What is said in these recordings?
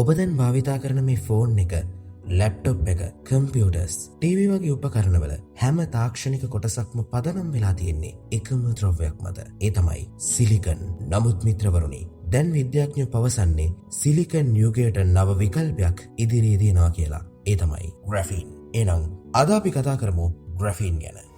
ඔබ දැන් භාවිතා කරන මේ ෆෝන් එක, ලැප්ටොප් එක, කම්පියුටර්ස්, ටීවී වගේ උපකරණවල හැම තාක්ෂණික කොටසක්ම පදනම් වෙලා තියෙන්නේ එකම ද්‍රව්‍යයක් මත. ඒ තමයි සිලිකන්. නමුත් මිත්‍රවරුනි, දැන් විද්‍යාඥයෝ පවසන්නේ සිලිකන් යුගයට නව විකල්පයක් ඉදිරියේදී එනවා කියලා. ඒ තමයි ග්‍රැෆීන්. එහෙනම් අද අපි කතා කරමු ග්‍රැෆීන් ගැන.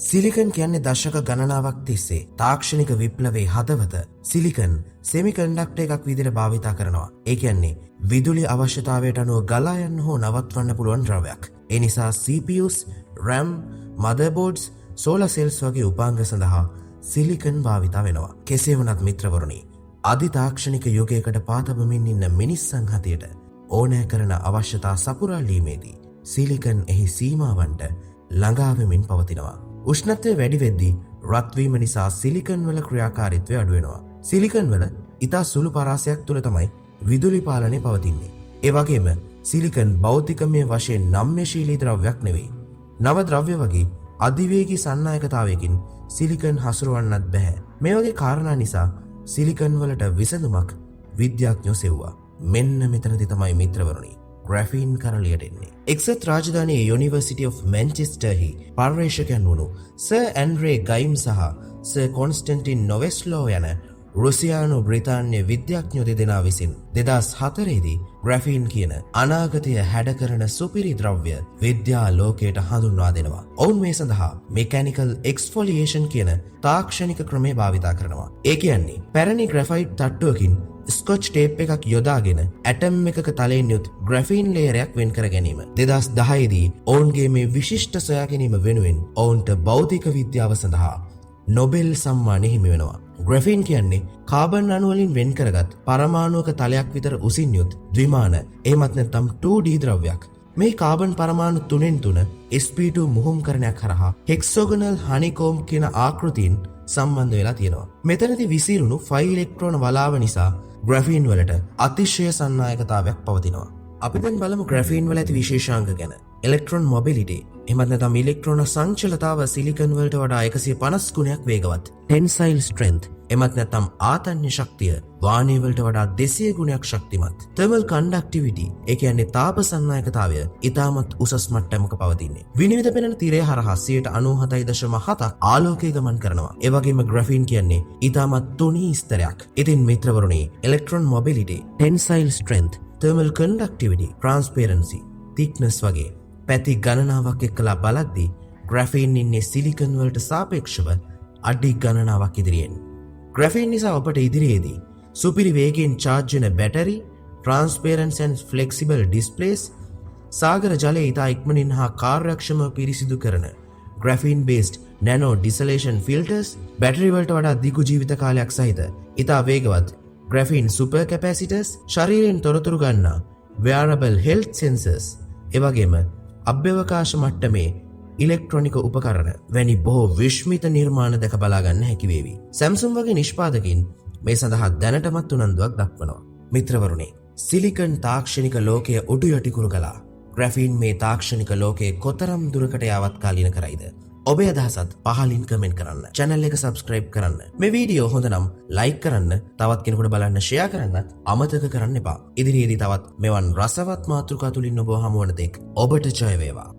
සිලිකන් කියන්නේ දශක ගණනාවක් තිස්සේ තාක්ෂණික විප්ලවයේ හදවත. සිලිකන් සෙමිකන්ඩක්ටර් එකක් විදිහට භාවිතා කරනවා. ඒ කියන්නේ විදුලි අවශ්‍යතාවයට අනුව ගලා යන්න හෝ නවත්වන්න පුළුවන් ද්‍රව්‍යයක්. ඒ නිසා CPUs, RAM, motherboards, solar cells වගේ උපාංග සඳහා සිලිකන් භාවිතා වෙනවා. කෙසේ වුණත් මිත්‍රවරුනි, අධි තාක්ෂණික යුගයකට පාතබමින් ඉන්න මිනිස්සන් හතියට ඕනෑ කරන අවශ්‍යතා සපුරාලීමේදී සිලිකන් එහි සීමාවන්ට ළඟා වෙමින් පවතිනවා. උෂ්ණත්වය වැඩි වෙද්දී රත්වීම නිසා සිලිකන් වල ක්‍රියාකාරීත්වය අඩු වෙනවා. සිලිකන් වල ඉතා සුළු පරාසයක් තුල තමයි විදුලි පාලනය පවතින්නේ. ඒ වගේම සිලිකන් භෞතිකමය වශයෙන් නම්‍යශීලී ද්‍රව්‍යයක් නෙවෙයි. නව ද්‍රව්‍ය වගේ අධිවේගී සන්නායකතාවයකින් සිලිකන් හසුරවන්නත් බෑ. මේ වගේ කාරණා නිසා සිලිකන් වලට විසඳුමක් විද්‍යාඥයෝ සෙව්වා. මෙන්න මෙතනදී තමයි මිත්‍රවරුනි ග්‍රැෆීන් කරලියට එන්නේ. එක්සත් රාජධානයේ යුනිවර්සිටි ඔෆ් මැන්චෙස්ටර්හි පර්යේෂකයන් වුණු සර් ඇන්ඩ්‍රේ ගයිම් සහ සර් කොන්ස්ටන්ටින් නොවෙස්ලෝ යන රුසියානු බ්‍රිතාන්‍ය විද්‍යාඥයෝ දෙදෙනා විසින් 2004 දී ග්‍රැෆීන් කියන අනාගතය හැඩ කරන සුපිරි ද්‍රව්‍ය විද්‍යා ලෝකයට හඳුන්වා දෙනවා. ඔවුන් මේ සඳහා මෙකැනිකල් එක්ස්ෆොලියේෂන් කියන තාක්ෂණික ක්‍රමය භාවිතා කරනවා. ඒ කියන්නේ පැරණි ග්‍රැෆයිට් තට්ටුවකින් ස්කොච් ටේප් එකක් යොදාගෙන ඇටම් එකක තලයෙන් යුත් ග්‍රැෆීන් ලේයරයක් වෙන් කර ගැනීම. 2010 දී ඔවුන්ගේ මේ විශිෂ්ට සොයා ගැනීම වෙනුවෙන් ඔවුන්ට භෞතික විද්‍යාව සඳහා නොබෙල් සම්මානය හිමි වෙනවා. ග්‍රැෆීන් කියන්නේ කාබන් අණු වලින් වෙන් කරගත් පරමාණුක තලයක් විතර උසින් යුත් ද්විමාන එහෙමත් නැත්නම් 2D ද්‍රව්‍යයක්. මේ කාබන් පරමාණු 3 sp2 මුහුම්කරණයක් කරහා හෙක්සෝගනල් හනිකෝම් කියන ආකෘතීන් සම්බන්ධ වෙලා තියෙනවා. මෙතනදී විසිරුණු 5 ඉලෙක්ට්‍රෝන වලාව නිසා ග්‍රැෆීන් වලට අතිශය සන්නායකතාවයක් පවතිනවා. අපි දැන් බලමු ග්‍රැෆීන් වල ඇති විශේෂාංග ගැන. ඉලෙක්ට්‍රෝන මොබිලිටි එහෙමත් නැත්නම් ඉලෙක්ට්‍රෝන සංචලතාව සිලිකන් වලට වඩා 150 ගුණයක් වේගවත්. ටෙන්සයිල් ස්ට්‍රෙන්ත් එහෙමත් නැත්නම් ආතන්‍ය ශක්තිය වාණය වලට වඩා 200 ගුණයක් ශක්තිමත්. තර්මල් කන්ඩක්ටිවිටි ඒ කියන්නේ තාප සන්නායකතාවය ඉතාමත් උසස් මට්ටමක පවතින්නේ. විනිවිද පෙනෙන තිරය හරහා 97.7ක් ආලෝකය ගමන් කරනවා. ඒ වගේම ග්‍රැෆීන් කියන්නේ ඉතාමත් තුනී ස්තරයක්. ඉතින් මිත්‍රවරුනි, ඉලෙක්ට්‍රෝන mobility, ටෙන්සයිල් strength, thermal conductivity, transparency, thickness වගේ පැති ගණනාවක් එක්කලා බලද්දී ග්‍රැෆීන් ඉන්නේ සිලිකන් වලට සාපේක්ෂව අඩි ගණනාවක් ඉදිරියෙන්. ග්‍රැෆීන් නිසා අපට ඉදිරියේදී සුපිරි වේගයෙන් charge වෙන battery, transparent and flexible displays, සාගර ජලය ඉතා ඉක්මනින් හා කාර්යක්ෂමව පිරිසිදු කරන graphene based nano distillation filters, battery වලට වඩා දිගු ජීවිත කාලයක් සහිත ඉතා වේගවත් graphene super capacitors, ශරීරයෙන් තොරතුරු ගන්නා wearable health sensors, එවැගේම අභ්‍යවකාශ මට්ටමේ ඉලෙක්ට්‍රොනික උපකරණ වැනි බොහෝ විශ්මිත නිර්මාණ දැක බලා ගන්න හැකි වේවි. Samsung වගේ නිෂ්පාදකින් මේ සඳහා දැනටමත් උනන්දුවක් දක්වනවා. මිත්‍රවරුනි, සිලිකන් තාක්ෂණික ලෝකයේ උඩු යටිකුරු කළා. ග්‍රැෆීන් මේ තාක්ෂණික ලෝකයේ කොතරම් දුරකට යාවත් කාලීන කරයිද? ඔබේ අදහසත් පහලින් කමෙන්ට් කරන්න. channel එක subscribe කරන්න. මේ වීඩියෝ හොඳ නම් like කරන්න, තවත් කෙනෙකුට බලන්න share කරන්නත් අමතක කරන්න එපා. ඉදිරියේදී තවත් මෙවන් රසවත් මාතෘකා තුලින් ඔබව හමු වන තෙක් ඔබට ජය වේවා.